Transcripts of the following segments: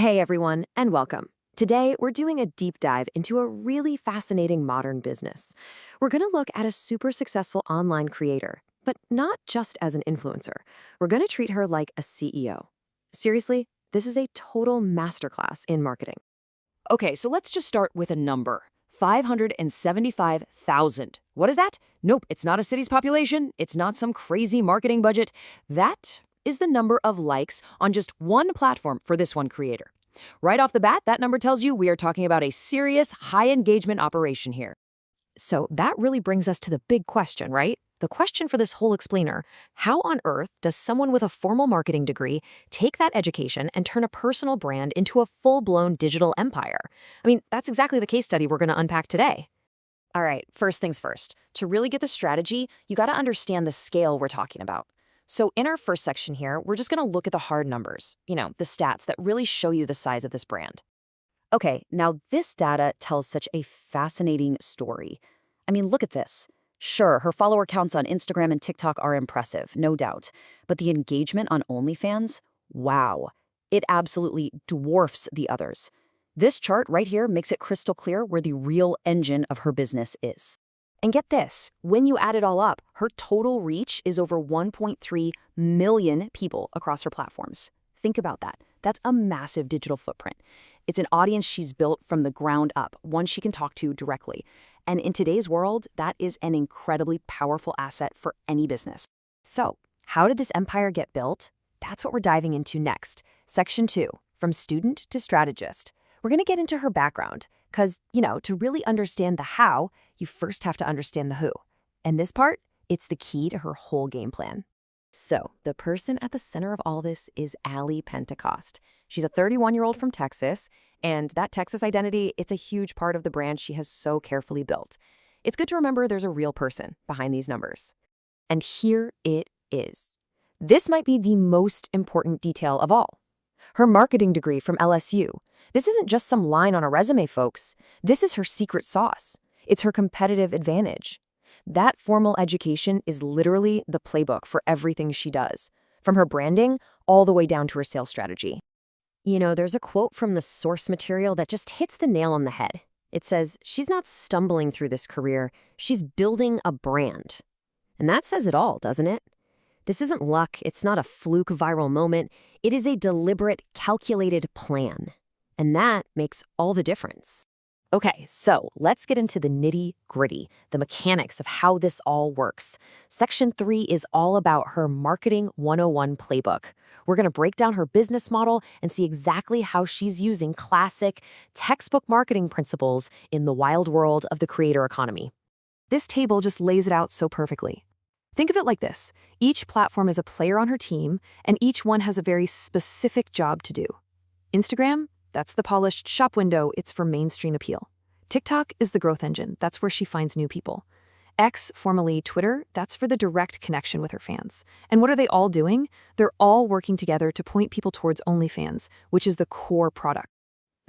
Hey everyone, and welcome. Today, we're doing a deep dive into a really fascinating modern business. We're going to look at a super successful online creator, but not just as an influencer. We're going to treat her like a CEO. Seriously, this is a total masterclass in marketing. Okay, so let's just start with a number. 575,000. What is that? Nope, it's not a city's population. It's not some crazy marketing budget. That is the number of likes on just one platform for this one creator. Right off the bat, that number tells you we are talking about a serious, high-engagement operation here. So that really brings us to the big question, right? The question for this whole explainer: how on earth does someone with a formal marketing degree take that education and turn a personal brand into a full-blown digital empire? I mean, that's exactly the case study we're going to unpack today. All right, first things first. To really get the strategy, you got to understand the scale we're talking about. So in our first section here, we're just going to look at the hard numbers, the stats that really show you the size of this brand. Okay, now this data tells such a fascinating story. I mean, look at this. Sure, her follower counts on Instagram and TikTok are impressive, no doubt. But the engagement on OnlyFans? Wow. It absolutely dwarfs the others. This chart right here makes it crystal clear where the real engine of her business is. And get this, when you add it all up, her total reach is over 1.3 million people across her platforms. Think about that. That's a massive digital footprint. It's an audience she's built from the ground up, one she can talk to directly. And in today's world, that is an incredibly powerful asset for any business. So, how did this empire get built? That's what we're diving into next. Section 2, from student to strategist. We're going to get into her background, because, to really understand the how, you first have to understand the who. And this part, it's the key to her whole game plan. So, the person at the center of all this is Ali Pentecost. She's a 31-year-old from Texas, and that Texas identity, it's a huge part of the brand she has so carefully built. It's good to remember there's a real person behind these numbers. And here it is. This might be the most important detail of all. Her marketing degree from LSU. This isn't just some line on a resume, folks. This is her secret sauce. It's her competitive advantage. That formal education is literally the playbook for everything she does, from her branding all the way down to her sales strategy. There's a quote from the source material that just hits the nail on the head. It says, "She's not stumbling through this career, she's building a brand." And that says it all, doesn't it? This isn't luck, it's not a fluke viral moment. It is a deliberate, calculated plan. And that makes all the difference. Okay, so let's get into the nitty-gritty, the mechanics of how this all works. Section 3 is all about her Marketing 101 playbook. We're going to break down her business model and see exactly how she's using classic, textbook marketing principles in the wild world of the creator economy. This table just lays it out so perfectly. Think of it like this. Each platform is a player on her team, and each one has a very specific job to do. Instagram? That's the polished shop window, it's for mainstream appeal. TikTok is the growth engine, that's where she finds new people. X, formerly Twitter, that's for the direct connection with her fans. And what are they all doing? They're all working together to point people towards OnlyFans, which is the core product.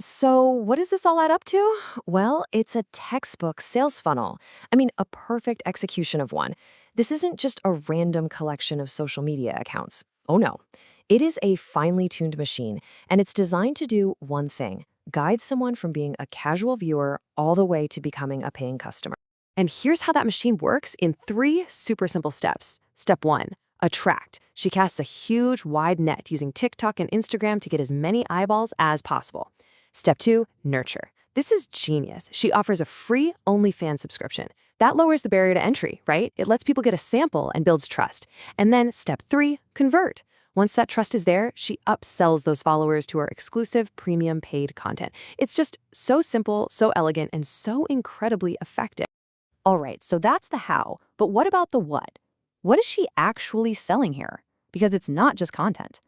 So what does this all add up to? Well, it's a textbook sales funnel. I mean, a perfect execution of one. This isn't just a random collection of social media accounts. Oh no. It is a finely tuned machine, and it's designed to do one thing: guide someone from being a casual viewer all the way to becoming a paying customer. And here's how that machine works in 3 super simple steps. Step 1, attract. She casts a huge, wide net using TikTok and Instagram to get as many eyeballs as possible. Step 2, nurture. This is genius. She offers a free OnlyFans subscription. That lowers the barrier to entry, right? It lets people get a sample and builds trust. And then step 3, convert. Once that trust is there, she upsells those followers to her exclusive premium paid content. It's just so simple, so elegant, and so incredibly effective. All right, so that's the how, but what about the what? What is she actually selling here? Because it's not just content.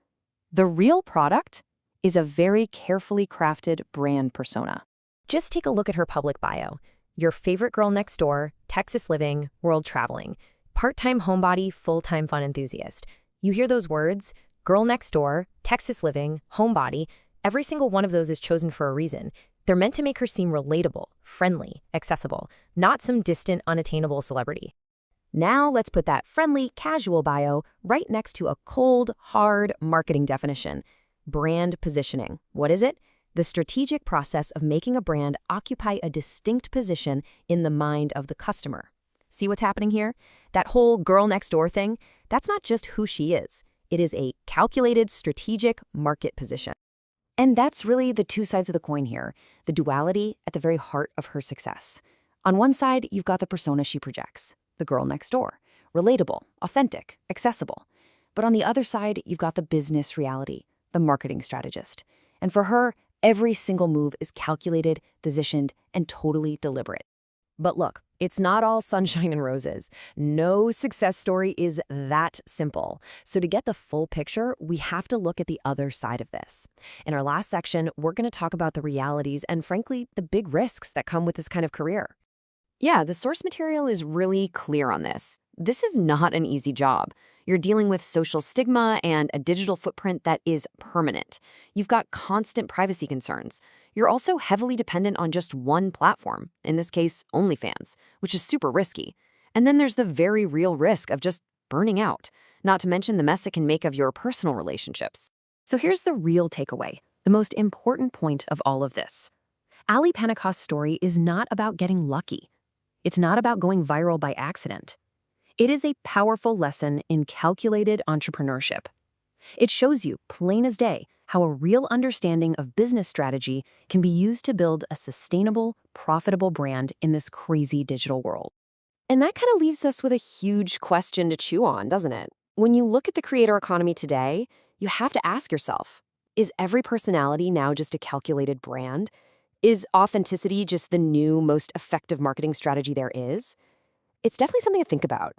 The real product is a very carefully crafted brand persona. Just take a look at her public bio. Your favorite girl next door, Texas living, world traveling, part-time homebody, full-time fun enthusiast. You hear those words, girl next door, Texas living, homebody. Every single one of those is chosen for a reason. They're meant to make her seem relatable, friendly, accessible, not some distant, unattainable celebrity. Now let's put that friendly, casual bio right next to a cold, hard marketing definition. Brand positioning. What is it? The strategic process of making a brand occupy a distinct position in the mind of the customer. See what's happening here? That whole girl next door thing, that's not just who she is. It is a calculated strategic market position. And that's really the two sides of the coin here, the duality at the very heart of her success. On one side, you've got the persona she projects, the girl next door, relatable, authentic, accessible. But on the other side, you've got the business reality, the marketing strategist. And for her, every single move is calculated, positioned, and totally deliberate. But look, it's not all sunshine and roses. No success story is that simple. So to get the full picture, we have to look at the other side of this. In our last section, we're going to talk about the realities and, frankly, the big risks that come with this kind of career. Yeah, the source material is really clear on this. This is not an easy job. You're dealing with social stigma and a digital footprint that is permanent. You've got constant privacy concerns. You're also heavily dependent on just one platform, in this case, Onlyfans, which is super risky. And then there's the very real risk of just burning out, not to mention the mess it can make of your personal relationships. So here's the real takeaway, the most important point of all of this. Ali Pentecost's story is not about getting lucky. It's not about going viral by accident. It is a powerful lesson in calculated entrepreneurship. It shows you, plain as day, how a real understanding of business strategy can be used to build a sustainable, profitable brand in this crazy digital world. And that kind of leaves us with a huge question to chew on, doesn't it? When you look at the creator economy today, you have to ask yourself, is every personality now just a calculated brand? Is authenticity just the new, most effective marketing strategy there is? It's definitely something to think about.